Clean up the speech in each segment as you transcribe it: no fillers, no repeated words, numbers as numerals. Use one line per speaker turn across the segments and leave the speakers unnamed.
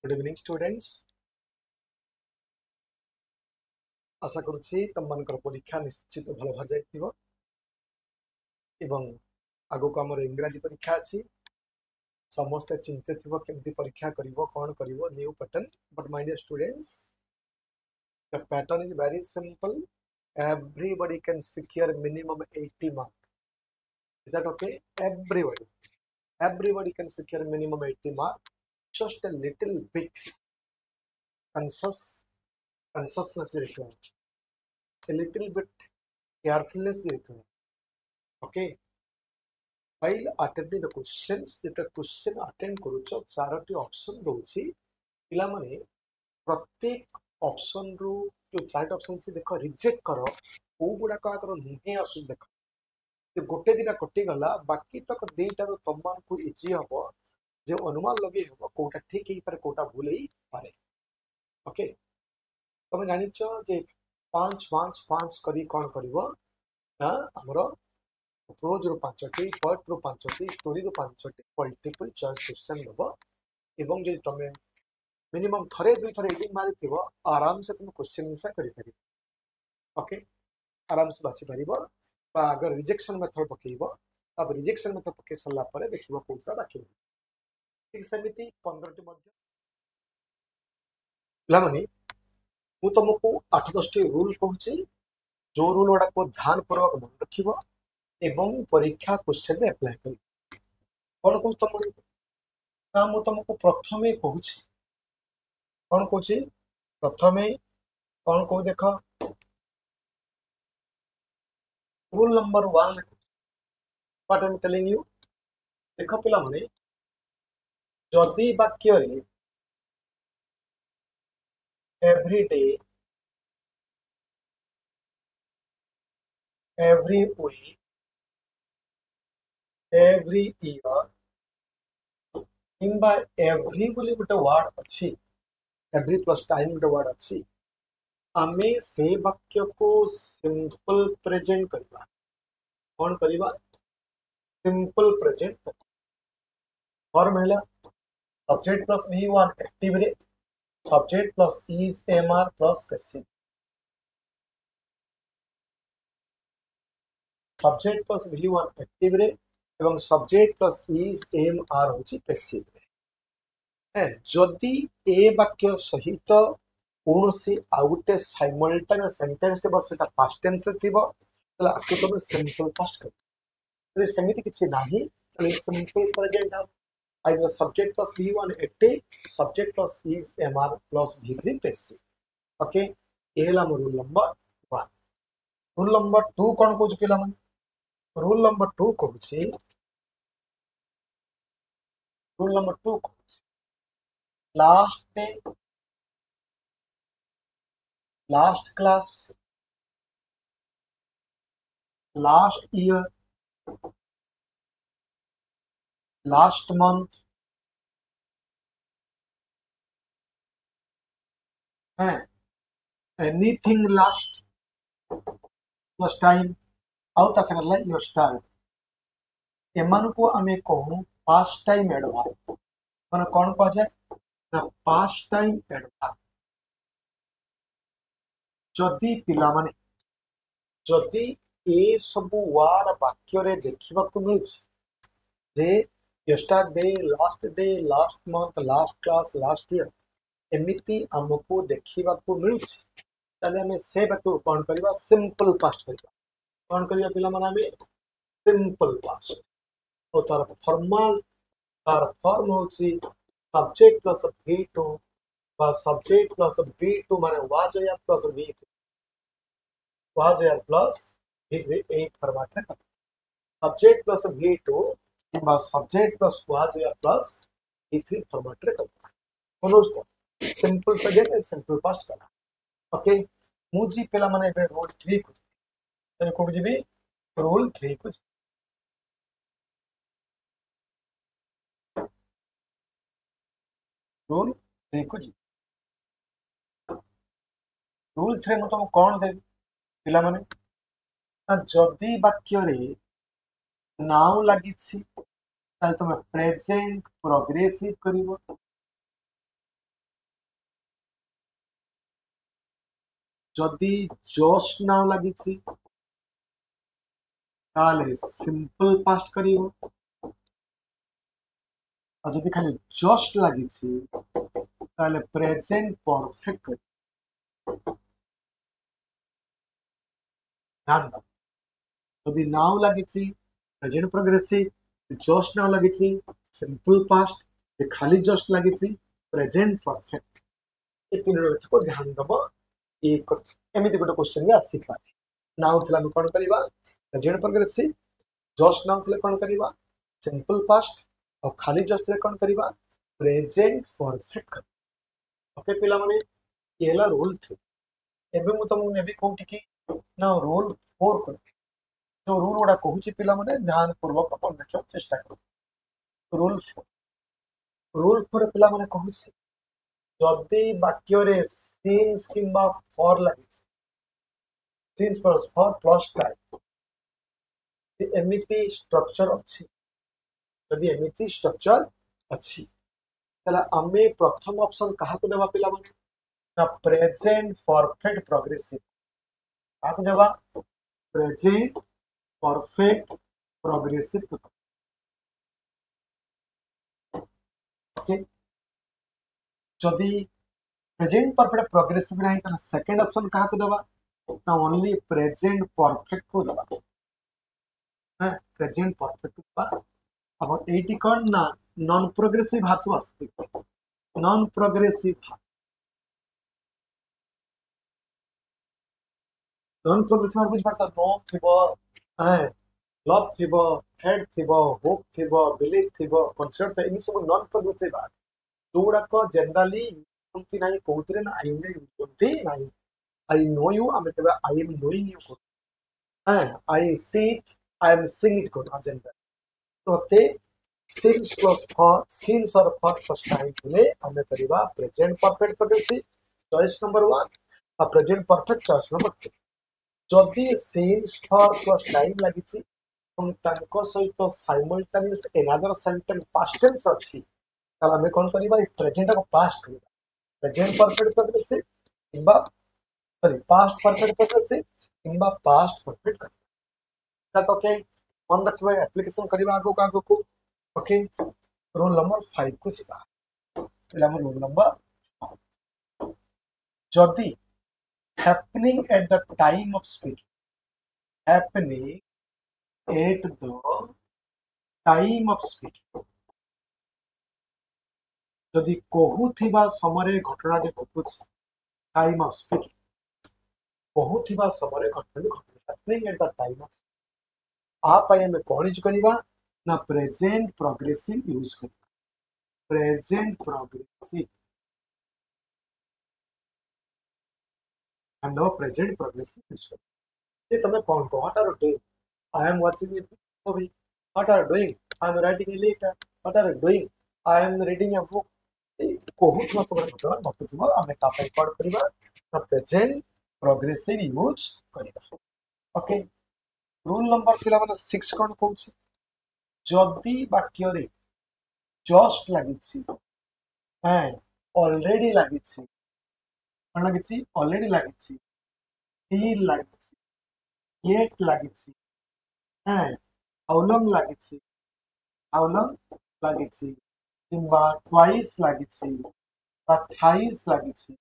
Good evening students. आशा करुच्ची तुम मान परीक्षा निश्चित भल भाव जाइथिबो एवं आगो को हमर इंग्रजी परीक्षा अछि। समस्त चिंतित थिबो केमती परीक्षा करिवो कोन करिवो new pattern. But my dear students, the pattern is very simple. Everybody can secure minimum 80 mark. Is that okay? Everybody can secure minimum 80 mark. Just a little bit consciousness required, a little bit carefulness required. Okay, while attending the questions, जेटा question attend करूछ चारोटी option दोछि पिला माने प्रत्येक option रु जो Charoti option से देखो रिजेक्ट करो ओ गुडा का करो नुहे आसु देखो जे गोटे दिना कटि गला बाकी तक देटा रो तमान को इजी हबो जे अनुमान लगे हबो कोटा ठीक ही पर कोटा भूल ही पारे। ओके, तमे जानिछ जे 5 5 5 करी कोन करबो ना हमरो प्रोज रो 5टी, पोएट रो 5टी, स्टोरी रो 5टी मल्टीपल चॉइस क्वेश्चन दबो एवं जे तमे मिनिमम थरे दुई थरे एडिट मारि थिबो आराम से तुम क्वेश्चन आंसर करि परिबो। ओके, आराम से बाछि परिबो बा अगर रिजेक्शन मेथड पकेइबो तब रिजेक्शन मेथड पके सल्ला परे देखिबो कोतरा बाकी ठीक समिति 15टी मध्ये लामनी मु तुमको 8 10 टी रूल कहूची जो रूल ओडा को ध्यान पूर्वक मन रखिबो एवं परीक्षा क्वेश्चन रे अप्लाई करी कोन को तुम ना मु तुमको प्रथमे कहूची कोन कहूची प्रथमे कोन को देखो rule number 1 what I am telling you देखो पिला माने जदि वाक्य रे every day every week every year किंबा एवरी बोली गोटे वर्ड अच्छी एवरी प्लस टाइम गोटे वर्ड अच्छी आमे से वाक्य को सिंपल प्रेजेंट करबा कौन करबा सिंपल प्रेजेंट फॉर्म हैला सब्जेक्ट प्लस v1 एक्टिव रे subject plus is MR plus passive subject plus v1 active रे एवं सब्जेक्ट प्लस इज एमआर होची पैसिव रे जदि ए वाक्य सहित कौनसी आउटे साइमल्टेनियस सेंटेंस थिबो सेटा पास्ट टेंस थिबो तला आकु तमे सिंपल पास्ट कर यदि समिति किछि नाही तले सिंपल प्रेजेंट हम either subject plus v1 80 subject plus is mr plus v3 passive. Okay, ये हला रूल नंबर 1। रूल नंबर 2 कोन कहूछ पिला मन रूल नंबर 2 कहूछ last day last class last year last month है एनीथिंग लास्ट प्लस टाइम आउ ता संगला योर स्टार्ट एमान को हमें कहूं पास्ट टाइम एडवर्ब माने कोन कह जाय ना पास्ट टाइम एडवर्ब जदि पिला माने जदि ए सब वर्ड वाक्य रे देखिबा को मिलछ जे yesterday last month last class last year एमिति हमको देखिबा को मिलछ ताले हमें से वाक्य कोन करबा सिंपल पास्ट करबा कोन करबा पिला माने हमें सिंपल पास्ट तो तार फॉर्मल तार फॉर्म होची सब्जेक्ट प्लस v2 बा सब्जेक्ट प्लस v2 माने वाज या प्लस v3 वाज या प्लस v3 एक फॉर्मेट में सब्जेक्ट प्लस v2 बा सब्जेक्ट प्लस वाज या प्लस v3 फॉर्मेट रे करबा दोस्तों simple present and simple past करना। ओके, मुजी पेला माने बे रूल 3 को तने कोड जीबी रूल 3 को रूल 3 को जी रूल 3 म तुम कोन दे पिला माने जदि वाक्य रे नाउ लागि छि ताले तुम प्रेजेंट प्रोग्रेसिव करिवो जदि जस्ट नाउ लगी ताले सिंपल पास्ट करिवो और जदि खाली जस्ट लगी ताले प्रेजेंट परफेक्ट कर ध्यान दो जदि नाउ लगी प्रेजेंट प्रोग्रेसिव जस्ट नाउ लगी सिंपल पास्ट खाली जस्ट लगी प्रेजेंट परफेक्ट ये तीन रथ को ध्यान दब ये एमती गोटे क्वेश्चन भी आसी पारे नाउ थिला हम कोन करबा प्रेजेंट प्रोग्रेसिव जस्ट नाउ थिले कोन करबा सिंपल पास्ट और खाली जस्ट थिले कोन करबा प्रेजेंट परफेक्ट ओके पिला माने ये हला रूल 3 एबे मु तुमको नेबी कोठी की ना रूल 4 कर जो रूल गुड़ा कहूची पिला माने ध्यान पूर्वक अपन देखियो चेष्टा करो रूल 4 पिला माने कहूची जदि वाक्य रे सिंस किंबा फॉर लगी since plus for plus type एमिति स्ट्रक्चर अच्छी जदि एमिति स्ट्रक्चर अच्छी तला आमे प्रथम ऑप्शन कहा को देबा पिला माने ना प्रेजेंट परफेक्ट प्रोग्रेसिव कहा को देबा प्रेजेंट परफेक्ट प्रोग्रेसिव ओके जदि प्रेजेंट परफेक्ट प्रोग्रेसिव नहीं तो सेकंड ऑप्शन कहा को देबा ना ओनली प्रेजेंट परफेक्ट को देबा हां प्रेजेंट परफेक्ट देबा अब एटी कोन ना नॉन प्रोग्रेसिव भाषा आस्ते नॉन प्रोग्रेसिव बुझ पड़ता नो थिबो हां लव थिबो हेड थिबो होप थिबो बिलीव थिबो कॉन्सेप्ट इन सब नॉन प्रोग्रेसिव जोड़ा को जनरली उनती नहीं कहते ना आई एंजॉय उनती नहीं I know you I mean I am knowing you को हां I see it I am seeing it को जनरल तो ते सिंस प्लस फॉर सिंस और फॉर प्लस टाइम ले हमें करिबा present perfect progressive choice number 1 और प्रेजेंट परफेक्ट चॉइस नंबर 2 जदि सिंस फॉर प्लस टाइम लगी सहित simultaneous another sentence past tense अच्छी ताला हमें कौन करिबा प्रेजेंट को पास्ट करिबा प्रेजेंट परफेक्ट प्रोग्रेसिव किंबा सॉरी पास्ट परफेक्ट प्रोग्रेसिव किंबा पास्ट परफेक्ट करिबा ओके मन रखबा एप्लीकेशन करिबा आगो को ओके रोल नंबर 5 को जिबा पहला रोल नंबर जदि happening at the time of speaking happening at the time of speaking जदि कहूथिबा समय घटनाटी घटुछि टाइम ऑफ स्पीकिंग कहूथिबा समय घटनाटी घटुछि happening at the time of आप आइ हमें कौन यूज करबा ना प्रेजेंट प्रोग्रेसिव यूज करबा present progressive and the present progressive future ये तमे कौन को what are you doing I am watching a movie what are you doing I am writing a letter what are you doing I am reading a book कहूथवा सब घटना घटुथवा हमें ता पे पढ़ परिबा ना प्रेजेंट प्रोग्रेसिव यूज करबा ओके रूल नंबर पिला माने 6 कोन कहूछ जदि वाक्य रे जस्ट लागिछि हैं ऑलरेडी लागिछि कोन लागिछि ऑलरेडी लागिछि फील लागिछि येट लागिछि हैं हाउ लॉन्ग लागिछि हाउ लॉन्ग लागिछि किंबा ट्वाइस लागिछि बा थ्राइस लागिछि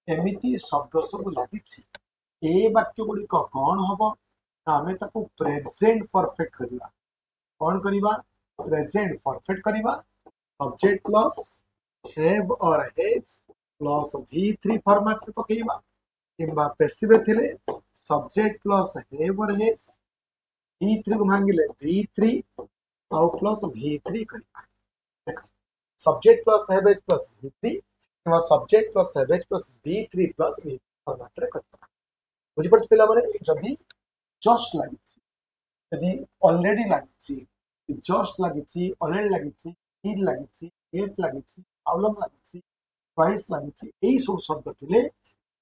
एमिति शब्द सब लागिछि ए वाक्य गुडी को कोन हबो हमें ताको प्रेजेंट परफेक्ट करिबा कोन करिबा प्रेजेंट परफेक्ट करिबा सब्जेक्ट प्लस हैव और हैज प्लस v3 फॉर्मेट रे पकेइबा किंबा पैसिव थिले सब्जेक्ट प्लस हैव और हैज v3 को भांगिले v3 और प्लस v3 करिबा देखो सब्जेक्ट प्लस हैवेज प्लस v3 किंवा subject plus हैवेज plus v3 plus v format रे करिबा बुझि पड़छ पिला माने जदी जस्ट लागिछि यदि ऑलरेडी लागिछि जस्ट लागिछि ऑलरेडी लागिछि फील लागिछि येट लागिछि हाउ लॉन्ग लागिछि ट्वाइस लागिछि एई सब शब्द थिले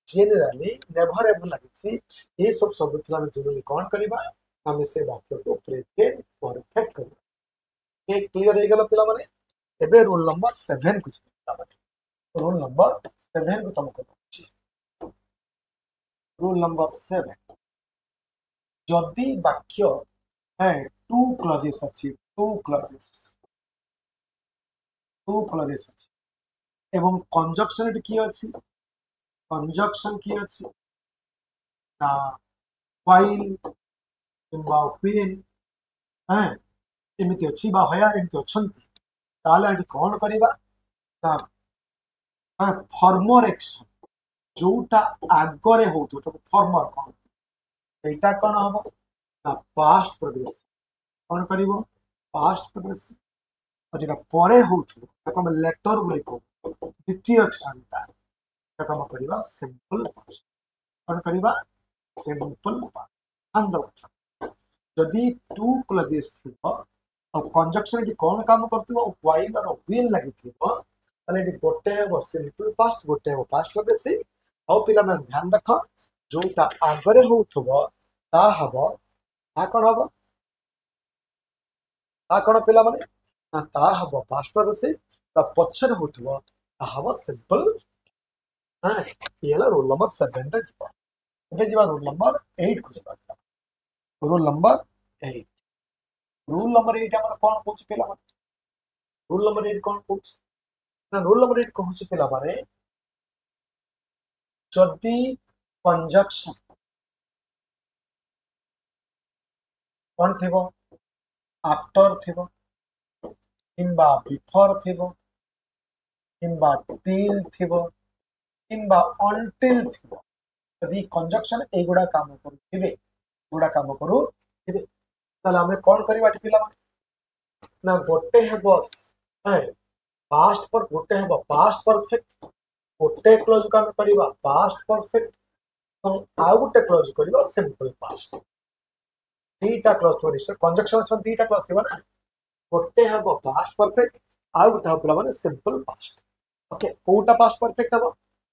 जनरली नेवर एवर लागिछि ए सब शब्द थिला हम जनरली कोन करबा हम से वाक्य को प्रेजेंट परफेक्ट करबा ये क्लियर हे गेल पिला माने एबे रोल नंबर 7 कुछ पिला माने रोल नंबर 7 को तुमको रूल नंबर 7 जदि वाक्य है टू क्लजेस अच्छी टू क्लजेस अच्छी एवं कंजक्शन किए अच्छी कंजक्शन किए अच्छी ना while किंबा when है एमती अच्छी बा हया एमती अछंती ताले एठी कोन करिबा ना फॉर्मर एक्शन जोटा आगरे होतो तो फॉर्मर कोन एटा कोन हबो ना पास्ट प्रोग्रेस कोन करिवो पास्ट प्रोग्रेस और जेटा परे होतो ताको हम लेटर बोली को द्वितीय एक्शन ताको हम करिबा सिंपल पास्ट कोन करिबा सिंपल पास्ट अंदर जदि टू क्लजेस थिबो और कंजक्शन की कौन काम करथिबो व्हाइल और व्हिल लागिथिबो ताले एटी गोटे हेबो सिंपल पास्ट गोटे हेबो पास्ट प्रोग्रेसिव और पिला मन ध्यान रख जोटा आगरे होथबो ता हबो ता कोन हबो ता कोन पिला माने ना ता हबो पास्ट प्रोग्रेसिव ता पछर होथबो ता हबो सिंपल हां येला रूल नंबर 7 रे जिबो एबे जिबा रूल नंबर 8 को जिबा रूल नंबर 8 रूल नंबर 8 हमर कोन पूछ पिला माने रूल नंबर 8 कोन पूछ ना रूल नंबर 8 कहूछ पिला माने जदि कंजक्शन कौन थिबो आफ्टर थिबो किंबा बिफोर थिबो किंबा टिल थिबो किंबा अनटिल थिबो यदि कंजक्शन एगुडा काम करूथिबे गुडा काम करूथिबे ताले हमें कौन करिबा पिला ना गोटे हेबो है पास्ट पर गोटे हेबो पास्ट परफेक्ट गोटे क्लोज काम करिबा पास्ट परफेक्ट और आ गोटे क्लोज करिबा सिंपल पास्ट दीटा क्लोज थोड़ी से कंजक्शन छ दीटा क्लोज थिबा ना गोटे हेबो पास्ट परफेक्ट आ गोटे हेबो माने सिंपल पास्ट ओके कोटा पास्ट परफेक्ट हेबो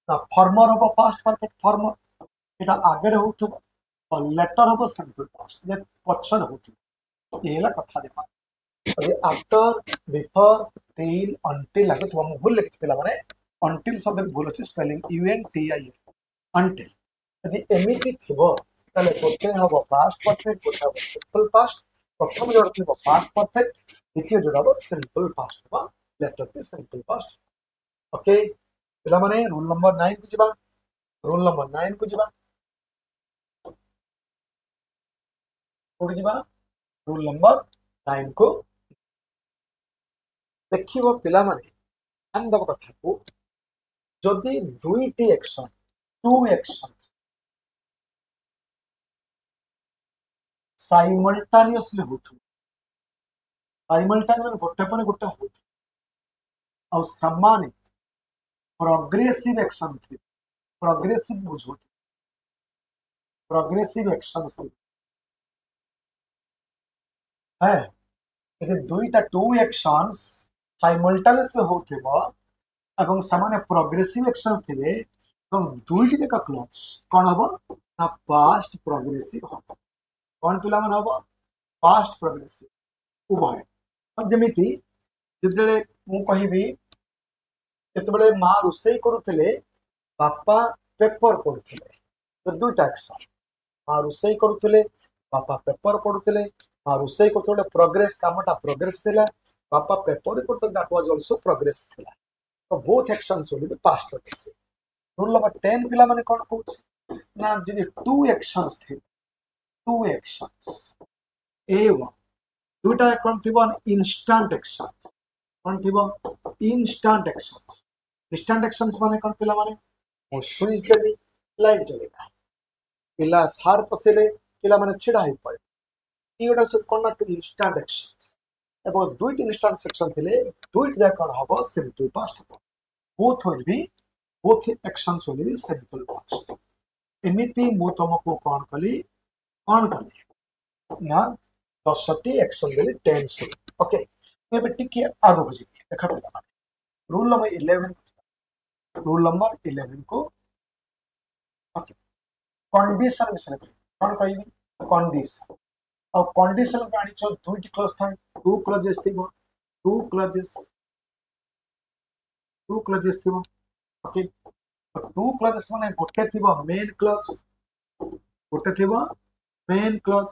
ना फॉर्मर हेबो पास्ट परफेक्ट फॉर्मर एटा आगे रे होथबो और लेटर हेबो सिंपल पास्ट ये पछन होथबो एला कथा देखा अरे आफ्टर बिफोर टिल अनटिल लागे तो हम भूल लिखि पिला माने अनटिल शब्द भूल अछि spelling U N T I until यदि एमिति थिबो ताले गोटे हबो पास्ट परफेक्ट गोटे हबो सिंपल पास्ट प्रथम जोड़ थिबो पास्ट परफेक्ट द्वितीय जोड़ हबो सिंपल पास्ट बा लेटर पे सिंपल पास्ट ओके पिला माने रूल नंबर 9 को जिबा रूल नंबर 9 को जिबा कोड जिबा रूल नंबर 9 को देखिबो पिला माने अंदर कथा को जदि दुईटी एक्शन टू एक्शंस साइमल्टेनियसली होथु साइमल्टेनियस गोटे पर गोटे होथु और समान प्रोग्रेसिव एक्शन थी प्रोग्रेसिव बुझो प्रोग्रेसिव एक्शन थी है यदि दुईटा टू एक्शंस साइमल्टेनियसली होथबो एवं समान प्रोग्रेसिव एक्शन थिबे एवं दुईटी जका क्लच कोन हबो ना पास्ट प्रोग्रेसिव हबो कोन पिला मन हबो पास्ट प्रोग्रेसिव उभय जमिति जेतले मु कहिबी केतबेले मा रुसई करूथिले बापा पेपर पढुथिले तो दुईटा एक्शन मा रुसई करूथिले बापा पेपर पढुथिले मा रुसई करथले प्रोग्रेस कामटा प्रोग्रेस थिला बापा पेपर करथले दैट वाज आल्सो प्रोग्रेस थिला तो both actions will be past progressive rule number 10 पिला माने कोन कहूछ ना जदि टू एक्शंस थे टू एक्शंस एवं दुईटा कोन थिबो इंस्टेंट एक्शंस कोन थिबो इंस्टेंट एक्शंस माने कोन पिला माने मो स्विच देली लाइट जलेगा पिला सार पसेले पिला माने छिडा होई पड़े ई गोटा सब कोन टू इंस्टेंट एक्शंस एवं दुईटी इंस्टेंट सेक्शन थिले दुईटी जा कोन हबो सिंपल पास्ट हबो both actions will be simple past एमिति मु तुमको कोन कली ना 10टी एक्शन बेले टेंस ओके एबे टिके आगो बुझी देखा पिला रूल नंबर 11 को ओके कंडीशन विषय कोन कहबी कंडीशन और कंडीशन पानी छ दुईटी क्लॉज था टू क्लॉजेस थिबो टू क्लॉजेस थिबो ओके टू क्लॉजेस माने गोटे थिबो मेन क्लॉज गोटे थी मेन क्लॉज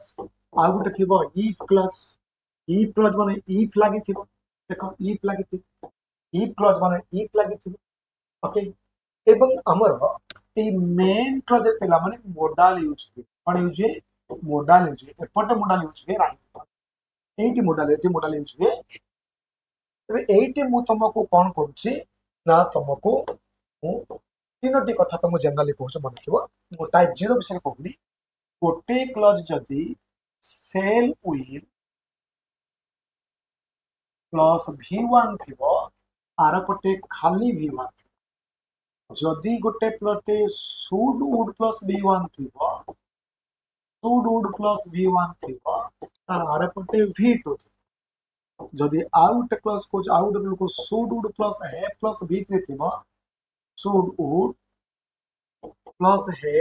आ गोटे थी इफ क्लॉज माने इफ लगी देख इफ लगी इफ क्लॉज माने इफ लगी ओके एवं हमर ए मेन क्लॉज पिला माने मोडाल यूज हुए कौन यूज हुए मोडाल यूज हुए एपटे मोडाल यूज हुए राइट एटी मोडाल यूज हुए तबे एटी मु तुमको कौन करूची ना तुमको मु तीनोटी कथा तुम जनरली कहूछ मन थिबो मु टाइप 0 विषय कहूनी गोटे क्लॉज जदी सेल विल प्लस v1 थिबो आर पटे खाली v1 जदी गोटे प्लटे शुड वुड प्लस v1 थिबो शुड वुड प्लस v1 थिबो तार आर पटे v2 जदि आउट क्लॉज को आउट को should would plus have plus v3 थिबो should would plus have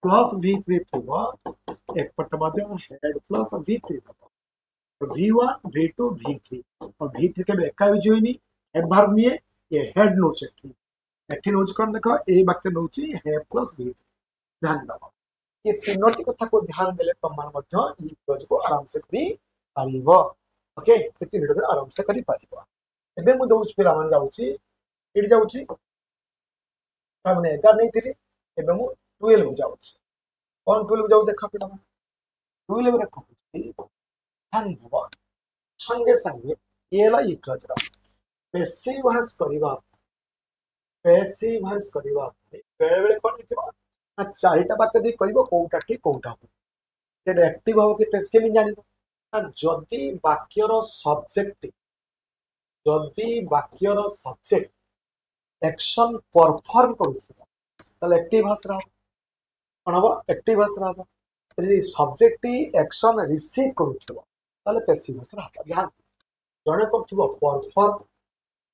plus v3 थिबो एक पट माध्यम head plus v3 v1 v2 v3 और v3 के एका यूज होइनी एक बार निए ये हेड नोच एठी नोच कोन देखो ए वाक्य नोची है प्लस v3 ध्यान दबा ये तीनोटी कथा को ध्यान देले तमान मध्य ई क्लॉज को आराम से करी पारिबो ओके ये तीनोटी को आराम से करी पारिबो एबे मु दोउच पिला मान जाउची इड जाउची हमने 11 नहीं थिली एबे मु 12 जाउची कौन 12 जाउ देखा पिला 12 रे कहउची ध्यान दबा संगे संगे एला ई क्लॉज रा पैसिव वॉइस करिबा बेले बेले कौन थिबा ना चारिटा वाक्य दे कहबो कोउटा ठीक कोउटा हो से एक्टिव हो कि पेस केमि जानिबो ना जदी वाक्यर सब्जेक्ट एक्शन परफॉर्म करूथिबा तले एक्टिव भाषा रहा कोन हो एक्टिव भाषा रहा यदि सब्जेक्ट एक्शन रिसीव करूथिबा तले पैसिव भाषा रहा ध्यान जने करथिबो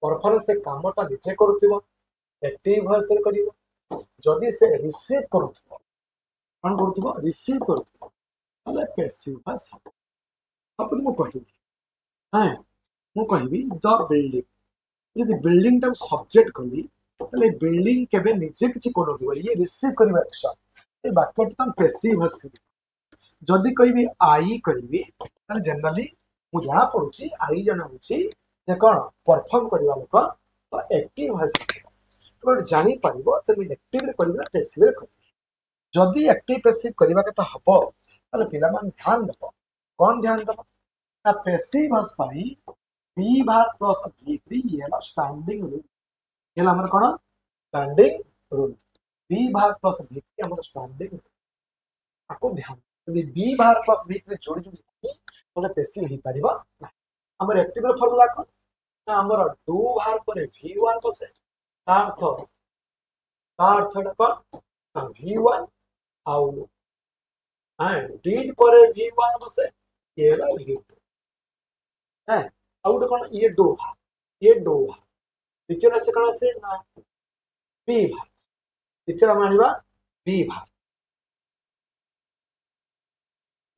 परफॉर्म से कामटा निजे करूथिबो एक्टिव वॉइस रे करिवो जदी से रिसीव करूथिबो कोन करूथिबो रिसीव करूथिबो तले पैसिव वॉइस अब मु कहिबी हां मु कहिबी द बिल्डिंग यदि बिल्डिंग टा सब्जेक्ट कली तले बिल्डिंग केबे निजे किछि कोनथिबो ये रिसीव करबा एक्शन ए वाक्यटा तम पैसिव वॉइस करिवो जदी कहिबी आई करिवि तले जनरली मु जणा पडुची आई जणा होची जे कोन परफॉर्म करबा लोक तो एक्टिव वॉइस तो जानी पारिबो जे मैं एक्टिव रे करबा पैसिव रे करबी जदी एक्टिव पैसिव करबा के तो हबो तले पिला मान ध्यान दबो कौन ध्यान दबो ना पैसिव वॉइस पाई v भार प्लस v3 येला स्टैंडिंग रूल येला हमर कोन स्टैंडिंग रूल v भार प्लस v3 हमर स्टैंडिंग आको ध्यान यदि v भार प्लस v3 जोड़ी जोड़ी तले पैसिव ही पारिबो ना हमर एक्टिव रे फार्मूला कोन ना हमर do भार पर v1 बसे अर्थ कोन v1 आउ did पर v1 बसे येला v2 है आउट कोन ये दो भाग द्वितीय से कोन से ना b भाग द्वितीय मानिबा b भाग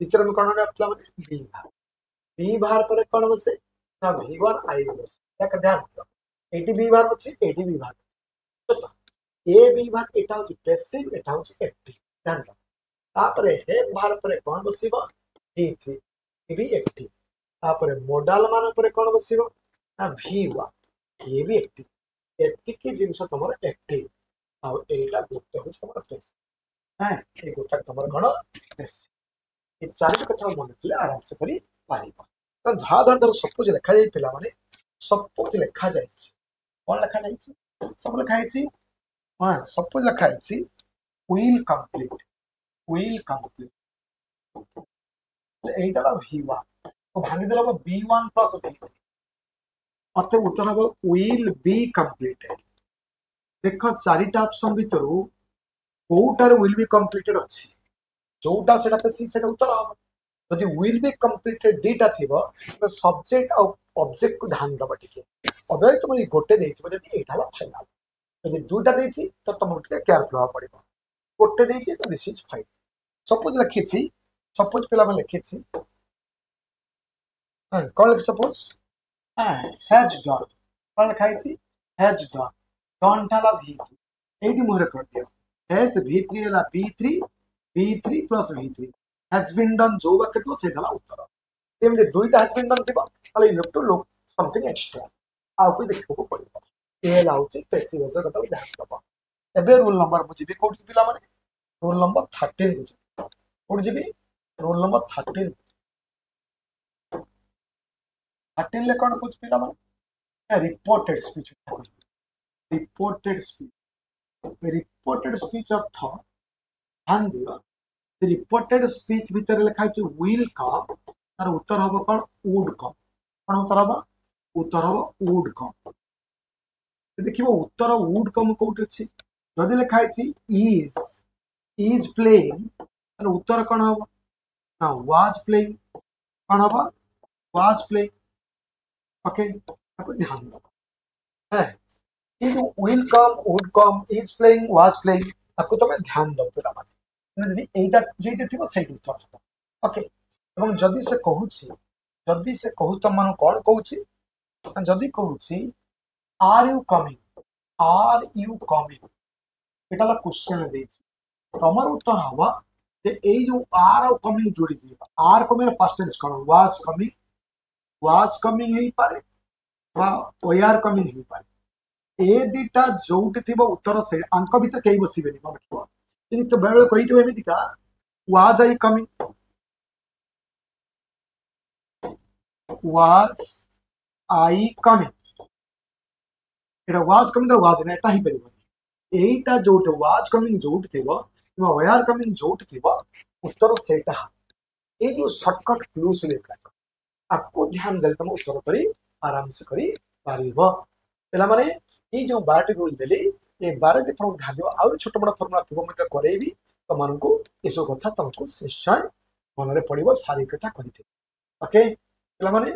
द्वितीय में कोन अपला माने b भाग पर कोन बसे ना v1 आई बसे एक ध्यान दो एटी b भाग अछि एटी b भाग तो ए b भाग एटा होछि पैसिव एटा होछि एक्टिव ध्यान दो तापरे हे भाग पर कोन बसिबो v3 भी एक्टिव तापरे मोडाल मान पर कोन बसिबो ना v1 ये भी एक्टिव एतिकी जिंस तमर एक्टिव आ एटा गोटे हो तमर पैसिव हैं ए गोटा तमर कोन पैसिव ए चारि कथा मन ले आराम से करी पारिबो तो धर सपोज लिखा जाई पिला माने सपोज लिखा जाई कोन लिखा जाई सब लिखा जाई हां सपोज लिखा जाई will complete Etah La v1 तो भांगी देला b1 प्लस v3 अते उत्तर हो विल बी कंप्लीटेड देखो चारिटा option भितरु Kottar will be completed अछि जोटा सेटा पेसी सेटा उत्तर हो यदि विल बी कंप्लीटेड दीटा थिबो तो सब्जेक्ट और ऑब्जेक्ट को ध्यान दबा ठीक अदर तुम गोटे देथिबो यदि एटा ला फाइनल यदि दुटा देछि तो तुम के केयरफुल हो पड़िबो गोटे देछि तो दिस इज फाइन सपोज लिखिछि सपोज पिला में लिखिछि हां कौन लिख सपोज हां हैज डन कौन लिखाइछि हैज डन ला v3 एटी मोहर कर दियो हैज v3 ला b3 V3 plus V3 has been done जो वाक्य तो से गला उत्तर एमती दुईटा has been done थिबा ताले you have to look something extra आउ कोई देखो को पड़िबो ए लाउची पैसिव वॉइस कथा ध्यान दबा एबे रूल नंबर बुझिबे कोठी पिला माने रूल नंबर 13 बुझ कोठी जिबी रूल नंबर 13 13 ले कोन बुझ पिला माने रिपोर्टेड स्पीच रिपोर्टेड स्पीच अर्थ ध्यान दिवा रिपोर्टेड स्पीच भीतर लिखा है विल कम तार उत्तर हम कौन वुड कम कौन उत्तर हम उत्तर हम वुड कम देखिए उत्तर वुड कम कौट अच्छी जदि लिखा है इज प्लेइंग तार उत्तर कौन हम ना वाज प्लेइंग कौन हम वाज प्लेइंग ओके आपको ध्यान दो है ये जो will come would come is playing was playing आपको तो मैं ध्यान दो पिला माने एटा जेटे थिबो सेट उत्तर हबो ओके एवं जदि से कहू तुम मन कौन कहूची जदि कहूची are you coming Etah question देछि तमर उत्तर हवा जे ए जो आर और कमिंग जोड़ी दिबा आर कमिंग पास्ट टेंस कौन वाज कमिंग हेई पारे बा ओआर कमिंग हेई पारे ए दिटा जोटी थिबो उत्तर से अंक भीतर केई बसिबेनी मन देखो यदि तो बेले कही थे एमती का was I coming Etah was coming तो वाज ना एटा ही परिबो एटा जोट वाज कमिंग जोट थिबो किबा वेयर कमिंग जोट थिबो उत्तर सेटा ए जो शॉर्टकट क्लूज लेखा आपको ध्यान देल तुम उत्तर करी आराम से करी पारिबो पेला माने ए जो 12 रूल देली ये 12 फॉर्म ध्यान दियो और छोट बड़ फॉर्मुला थिबो मते करेबी तो मानकू एसो कथा तुमको निश्चय मन रे पड़िबो सारी कथा करिते ओके पेला माने